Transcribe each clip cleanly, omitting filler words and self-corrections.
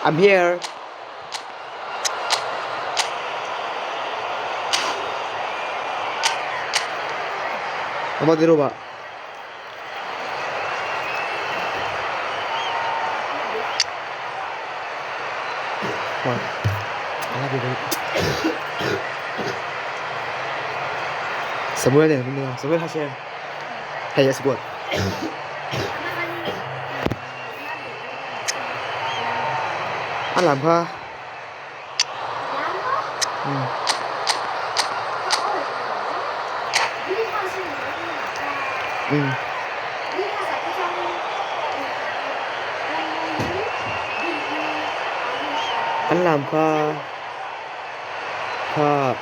I'm here. Nomor dirubah. Wah, ala dia. Samuel này, Samuel Hashem. Hay là Samuel. Anh làm ha. Anh làm kha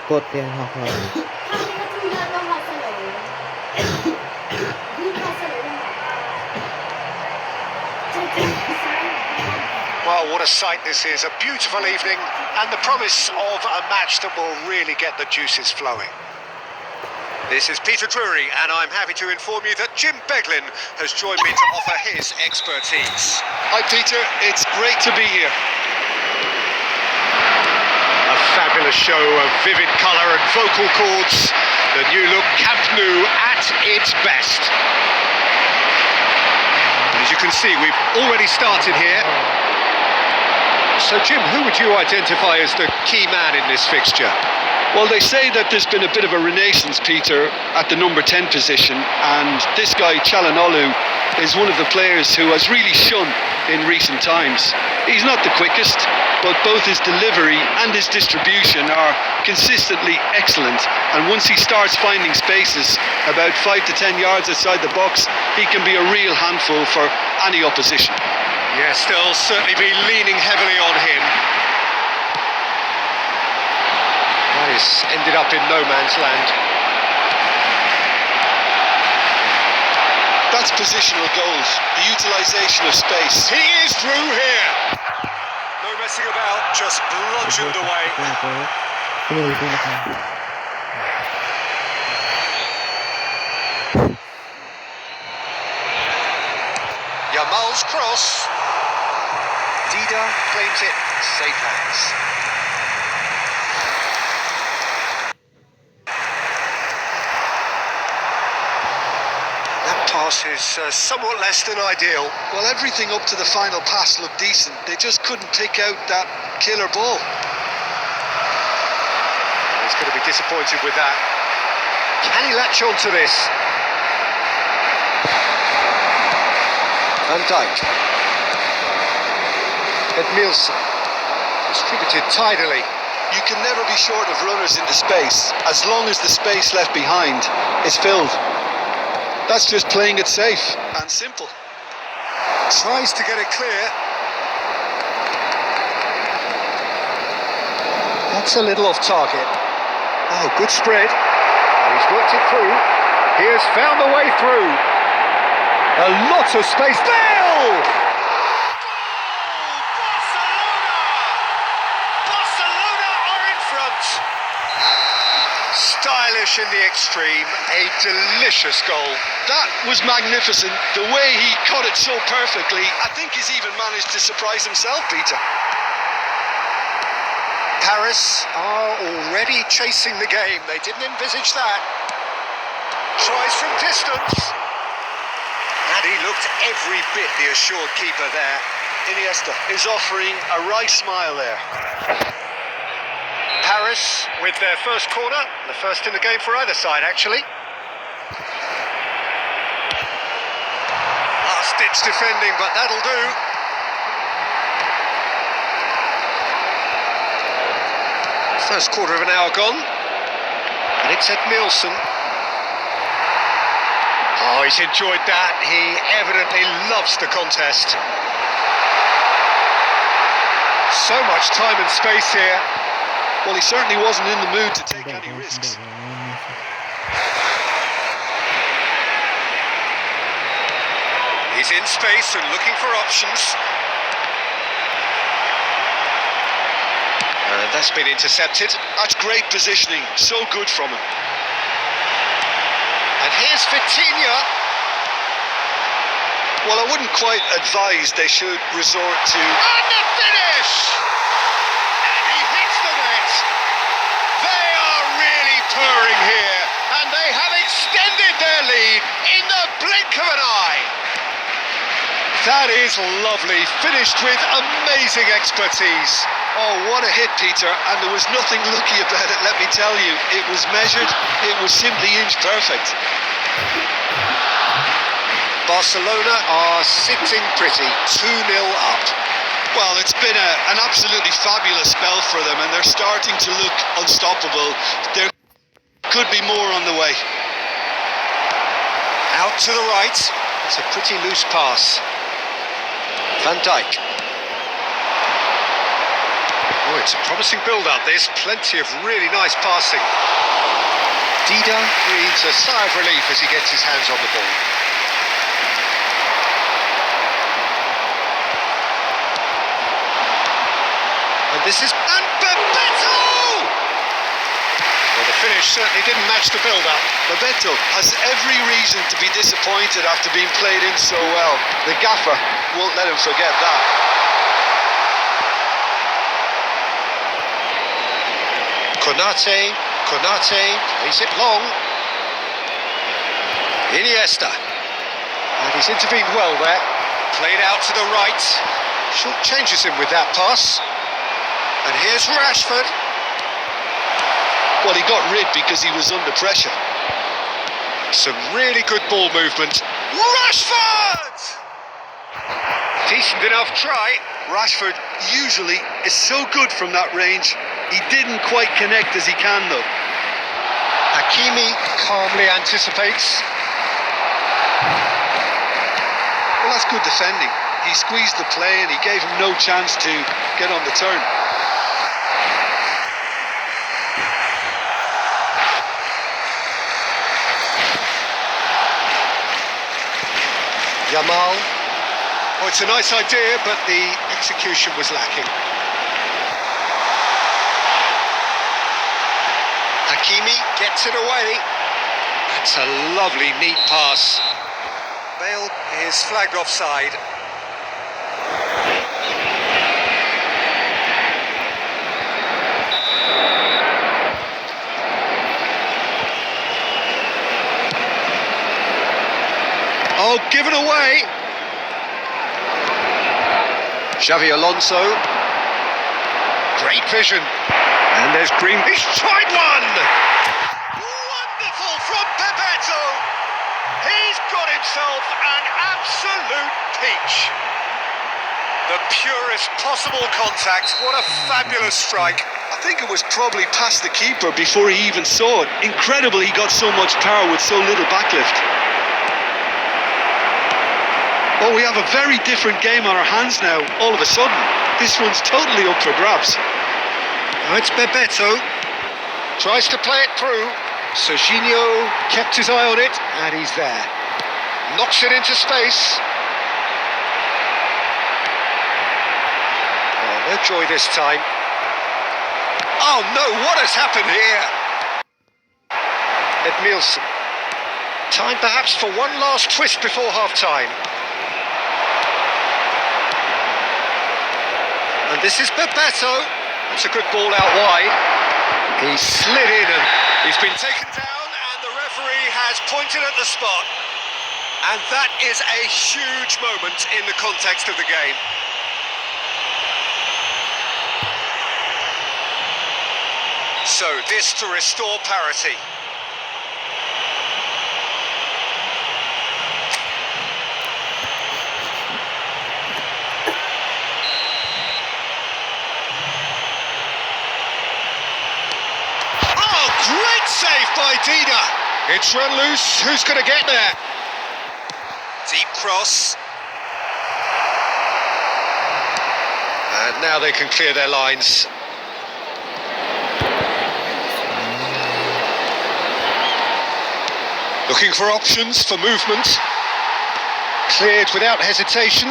cột tiền học rồi. Well, what a sight this is. A beautiful evening and the promise of a match that will really get the juices flowing. This is Peter Drury, and I'm happy to inform you that Jim Beglin has joined me to offer his expertise. Hi Peter, it's great to be here. A fabulous show of vivid colour and vocal cords. The new look Camp Nou at its best. As you can see, we've already started here. So Jim, who would you identify as the key man in this fixture? Well, they say that there's been a bit of a renaissance, Peter, at the number 10 position, and this guy, Chalanolu, is one of the players who has really shone in recent times. He's not the quickest, but both his delivery and his distribution are consistently excellent, and once he starts finding spaces about 5 to 10 yards outside the box, he can be a real handful for any opposition. Yes, they'll certainly be leaning heavily on him. That has ended up in no man's land. That's positional goals, the utilisation of space. He is through here. No messing about, just bludgeoned away. Yamal's cross. Dida claims it, safe hands. That pass is somewhat less than ideal. Well, everything up to the final pass looked decent. They just couldn't pick out that killer ball. He's going to be disappointed with that. Can he latch on to this? Van Dijk. Edmilson. Distributed tidily. You can never be short of runners into space, as long as the space left behind is filled. That's just playing it safe and simple. Tries to get it clear. That's a little off target. Oh, good spread. And he's worked it through. He has found the way through. A lot of space. Bale! Barcelona are in front. Stylish in the extreme. A delicious goal. That was magnificent. The way he cut it so perfectly. I think he's even managed to surprise himself, Peter. Paris are already chasing the game. They didn't envisage that. Tries from distance. And he looked every bit the assured keeper there. Iniesta is offering a wry smile there. Paris with their first corner. The first in the game for either side, actually. Last-ditch defending, but that'll do. First quarter of an hour gone. And it's Edmilson. Oh, he's enjoyed that. He evidently loves the contest. So much time and space here. Well, he certainly wasn't in the mood to take any risks. He's in space and looking for options. And that's been intercepted. That's great positioning. So good from him. And here's Vitinha. Well, I wouldn't quite advise they should resort to... And the finish! And he hits the net. They are really purring here, and they have extended their lead in the blink of an eye. That is lovely, finished with amazing expertise. Oh, what a hit, Peter, and there was nothing lucky about it, let me tell you. It was measured, it was simply inch perfect. Barcelona are sitting pretty, 2-0 up. Well, it's been an absolutely fabulous spell for them, and they're starting to look unstoppable. There could be more on the way. Out to the right, it's a pretty loose pass. Van Dijk. Oh, it's a promising build-up, this. Plenty of really nice passing. Dida breathes a sigh of relief as he gets his hands on the ball. And this is... And Bebeto! Well, the finish certainly didn't match the build-up. Bebeto has every reason to be disappointed after being played in so well. The gaffer won't let him forget that. Konate plays it long. Iniesta. And he's intervened well there. Played out to the right. Short changes him with that pass. And here's Rashford. Well, he got rid because he was under pressure. Some really good ball movement. Rashford! Decent enough try. Rashford usually is so good from that range. He didn't quite connect as he can, though. Hakimi calmly anticipates. Well, that's good defending. He squeezed the play and he gave him no chance to get on the turn. Yamal. Oh, it's a nice idea, but the execution was lacking. Hakimi gets it away. That's a lovely, neat pass. Bale is flagged offside. Oh, given away. Xavi Alonso. Great vision. And there's Green. He's tried one! Wonderful from Bebeto. He's got himself an absolute peach. The purest possible contact. What a fabulous strike. I think it was probably past the keeper before he even saw it. Incredible he got so much power with so little backlift. Oh, we have a very different game on our hands now, all of a sudden. This one's totally up for grabs. Now it's Bebeto. Tries to play it through. Serginho kept his eye on it, and he's there. Knocks it into space. Oh, no joy this time. Oh no, what has happened here? Edmilson. Time perhaps for one last twist before half-time. And this is Bebeto. That's a good ball out wide. He slid in and he's been taken down, and the referee has pointed at the spot. And that is a huge moment in the context of the game. So this to restore parity. Great save by Dida. It's run loose. Who's going to get there? Deep cross. And now they can clear their lines. Looking for options for movement. Cleared without hesitation.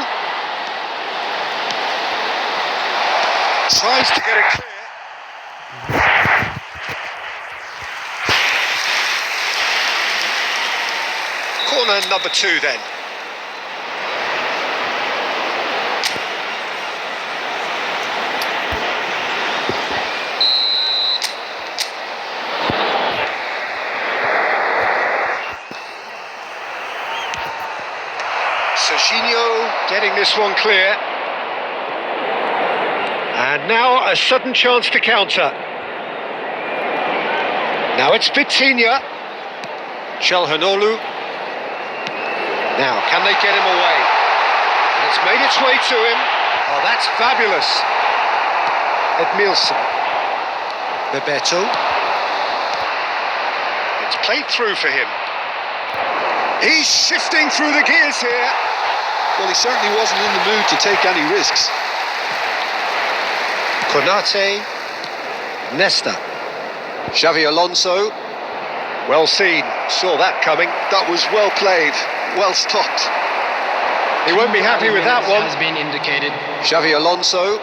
Tries to get it clear. Corner number 2 then. Serginho getting this one clear. And now a sudden chance to counter. Now it's Vitinha. Calhanoglu. Now, can they get him away? And it's made its way to him. Oh, that's fabulous. Edmilson. Bebeto. It's played through for him. He's shifting through the gears here. Well, he certainly wasn't in the mood to take any risks. Konate. Nesta. Xavi Alonso. Well seen. Saw that coming. That was well played, well stopped. He won't be happy with that one. Has been indicated. Xavi Alonso.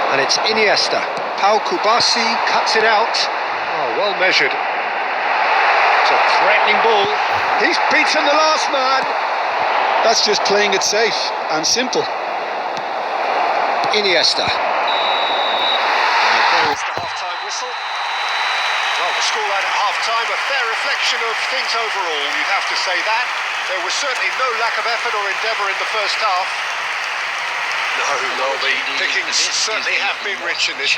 And it's Iniesta. Pau Kubasi cuts it out. Oh, well measured. It's a threatening ball. He's beaten the last man. That's just playing it safe and simple. Iniesta. And there is the half-time whistle. Well, the scoreline at half-time, a fair reflection of things overall, you'd have to say that. There was certainly no lack of effort or endeavour in the first half. No, the pickings certainly have been rich in this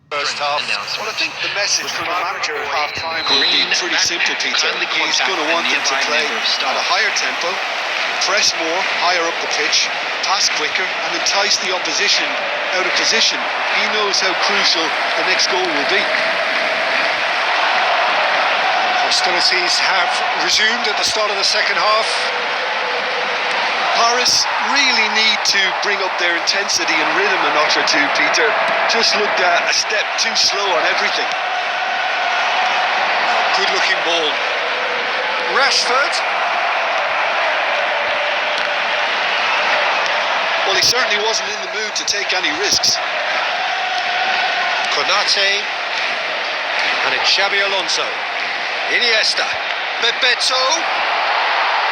first half. Well, I think the message from the manager at half-time will be pretty simple, Peter. He's going to want them to play at a higher tempo, press more, higher up the pitch, pass quicker and entice the opposition out of position. He knows how crucial the next goal will be. Hostilities have resumed at the start of the second half. Paris really need to bring up their intensity and rhythm a notch or two, Peter. Just looked a step too slow on everything. Good looking ball. Rashford. Well, he certainly wasn't in the mood to take any risks. Konate. And it's Xabi Alonso. Iniesta. Bebeto.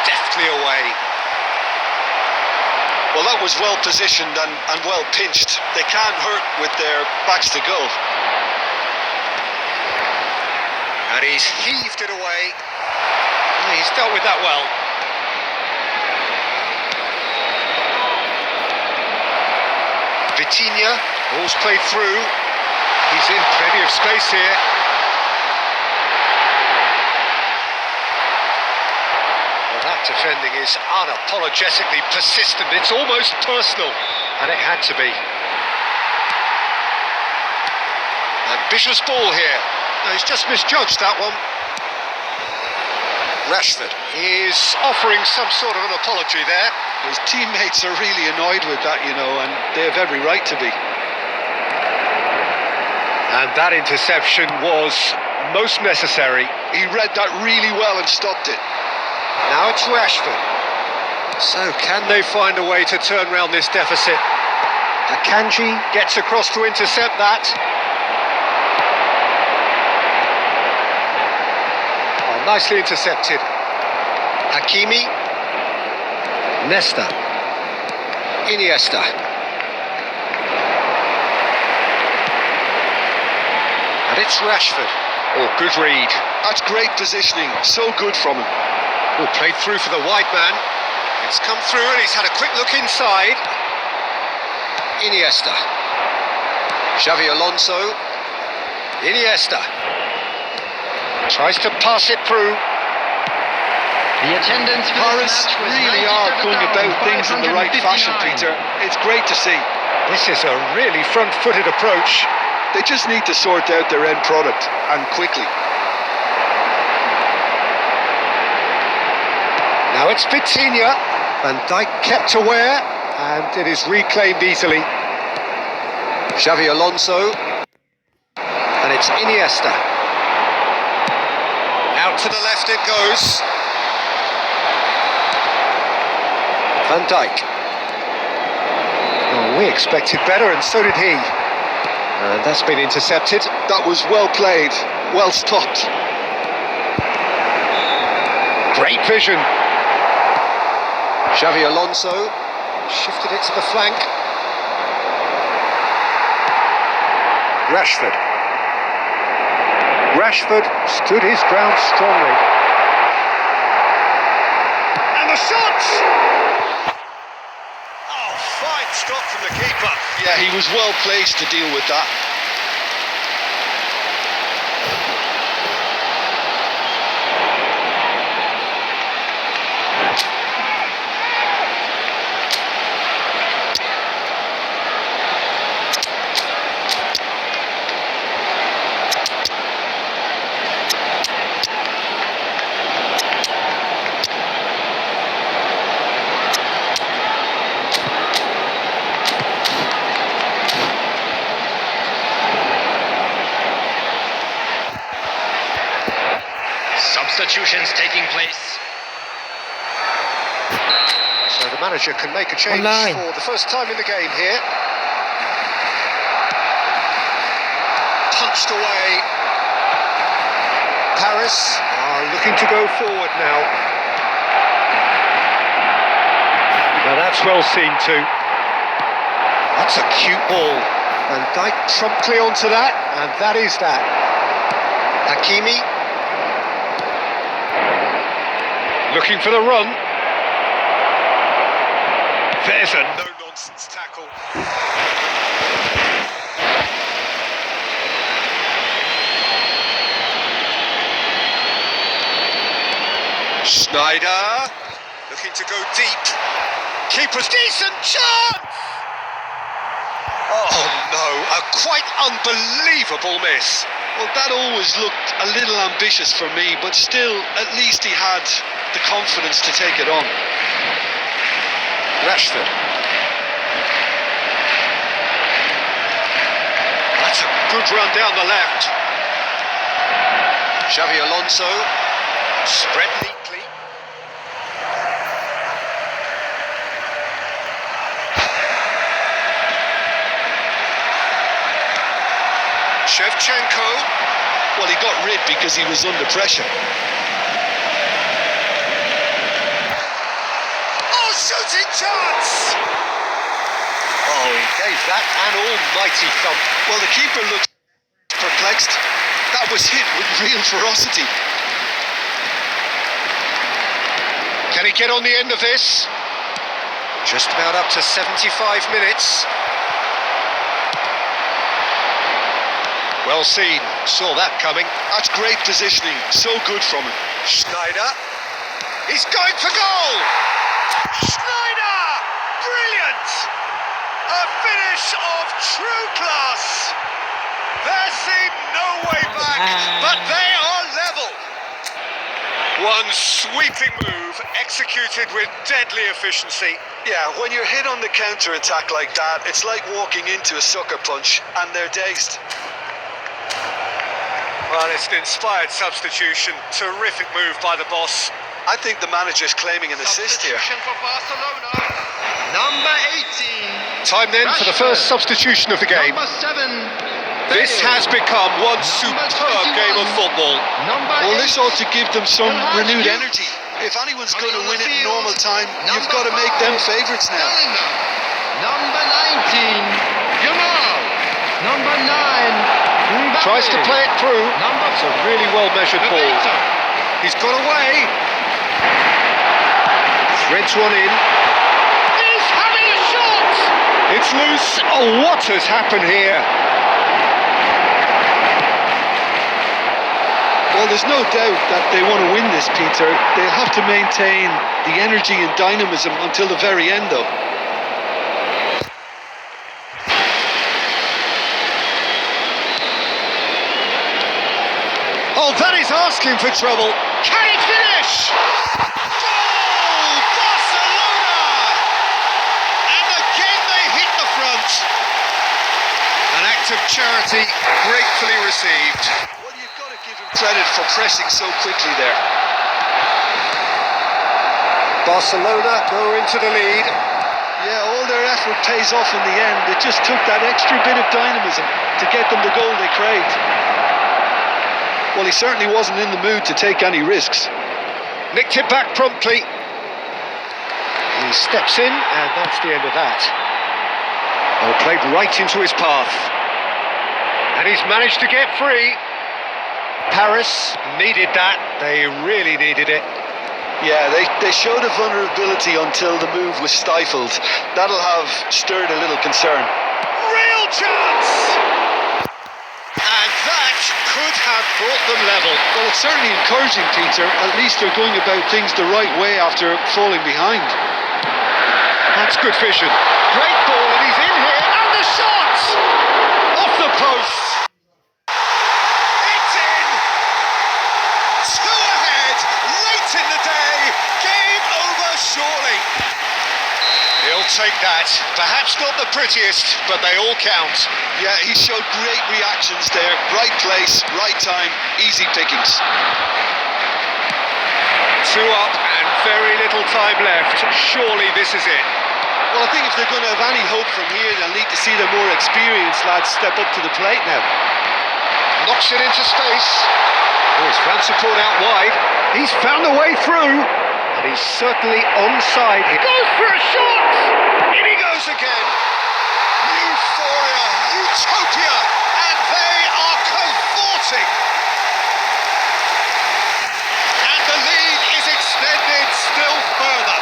Deftly away. Well, that was well positioned and well pinched. They can't hurt with their backs to goal. And he's heaved it away. He's dealt with that well. Vitinha, ball's played through. He's in plenty of space here. Well, that defending is unapologetically persistent. It's almost personal, and it had to be. Ambitious ball here. No, he's just misjudged that one. Rashford is offering some sort of an apology there. His teammates are really annoyed with that, you know, and they have every right to be. And that interception was most necessary. He read that really well and stopped it. Now it's Rashford. So can they find a way to turn around this deficit? Akanji gets across to intercept that. Oh, nicely intercepted. Hakimi. Nesta. Iniesta. And it's Rashford. Oh, good read. That's great positioning. So good from him. Oh, played through for the wide man. It's come through and he's had a quick look inside. Iniesta. Xavi Alonso. Iniesta. Tries to pass it through. The attendance for Paris this match was really are going about things in the right fashion, 97,559. Peter. It's great to see. This is a really front-footed approach. They just need to sort out their end product, and quickly. Now it's Vitinha. Van Dijk kept aware, and it is reclaimed easily. Xavi Alonso. And it's Iniesta. Out to the left it goes. Van Dijk. Oh, we expected better, and so did he. And that's been intercepted. That was well played, well stopped. Great vision. Xavi Alonso shifted it to the flank. Rashford stood his ground strongly. the shot! Oh, fine stop from the keeper. Yeah, he was well placed to deal with that. Substitutions taking place. So the manager can make a change Online. for the first time in the game here. Punched away. Paris are looking to go forward now. Now that's well seen too. That's a cute ball. And Dyke promptly onto that, and that is that. Hakimi. Looking for the run. There's a no-nonsense tackle. Schneider, looking to go deep. Keeper's decent chance! Oh no, a quite unbelievable miss. Well, that always looked a little ambitious for me, but still, at least he had the confidence to take it on. Rashford. That's a good run down the left. Xavi Alonso, spread neatly. Shevchenko. Well, he got rid because he was under pressure. Oh, shooting chance! Oh, he gave that an almighty thump. Well, the keeper looked perplexed. That was hit with real ferocity. Can he get on the end of this? Just about up to 75 minutes. Well seen, saw that coming. That's great positioning, so good from him. Schneider, he's going for goal! Schneider! Brilliant! A finish of true class! There seemed no way back, but they are level! One sweeping move, executed with deadly efficiency. Yeah, when you're hit on the counter-attack like that, it's like walking into a sucker punch, and they're dazed. Well, it's an inspired substitution. Terrific move by the boss. I think the manager's claiming an assist here. Substitution for Barcelona. Number 18. Time then for the first substitution of the game. Number 7. This has become one superb game of football. Number Well, 8. this ought to give them some Still has renewed you. energy. If anyone's going to Coming on win the it in field. normal time, you've Number got to make them 5. favourites now. Bellingham. Number 19. Jamal. Number 9. Mbappe. Tries to play it through. Number It's a really well-measured ball. Bebeto. He's got away. Threads one in. He's having a shot. It's loose. Oh, what has happened here? Well, there's no doubt that they want to win this, Peter. They'll have to maintain the energy and dynamism until the very end, though. Oh, that is asking for trouble. Can he finish? Goal! Barcelona! And again they hit the front. An act of charity gratefully received. Well, you've got to give him credit for pressing so quickly there. Barcelona go into the lead. Yeah, all their effort pays off in the end. It just took that extra bit of dynamism to get them the goal they craved. Well, he certainly wasn't in the mood to take any risks. Nicked it back promptly. He steps in, and that's the end of that. Oh, played right into his path. And he's managed to get free. Paris needed that. They really needed it. Yeah, they showed a vulnerability until the move was stifled. That'll have stirred a little concern. Real chance! And that could have brought them level. Well, it's certainly encouraging, Peter. At least they're going about things the right way after falling behind. That's good vision. Great ball, and he's in here. And the shot! Off the post. It's in! Two ahead, late in the day. Game over, surely. He'll take that. Perhaps not the prettiest, but they all count. Yeah, he showed great reactions there. Right place, right time, easy pickings. 2 up and very little time left. Surely this is it. Well, I think if they're going to have any hope from here, they'll need to see the more experienced lads step up to the plate now. Knocks it into space. Oh, he's found support out wide. He's found a way through. And he's certainly onside. He goes for a shot! In he goes again. Euphoria, utopia, and they are cavorting. And the lead is extended still further.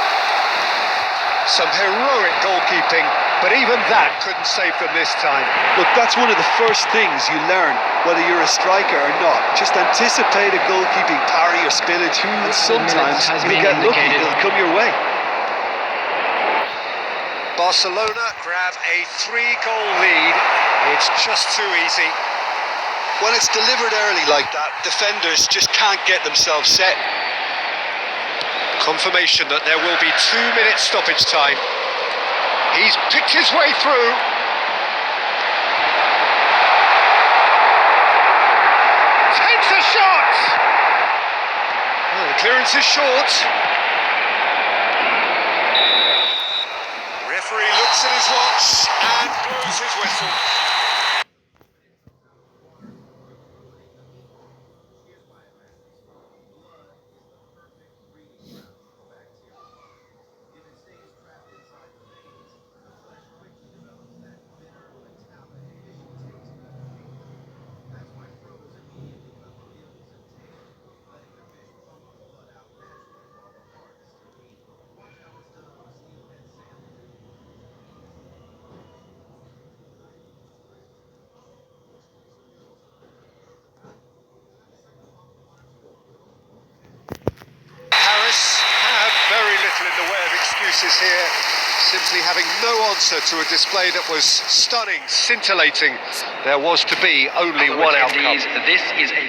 Some heroic goalkeeping, but even that couldn't save them this time. Look, that's one of the first things you learn, whether you're a striker or not. Just anticipate a goalkeeping parry or spillage, and sometimes you'll get lucky, it'll come your way. Barcelona grab a 3-goal lead. It's just too easy. When it's delivered early like that, defenders just can't get themselves set. Confirmation that there will be 2-minute stoppage time. He's picked his way through. Takes a shot! Well, the clearance is short. Referee looks at his watch and blows his whistle. Very little in the way of excuses here, simply having no answer to a display that was stunning, scintillating. There was to be only one outcome. This is a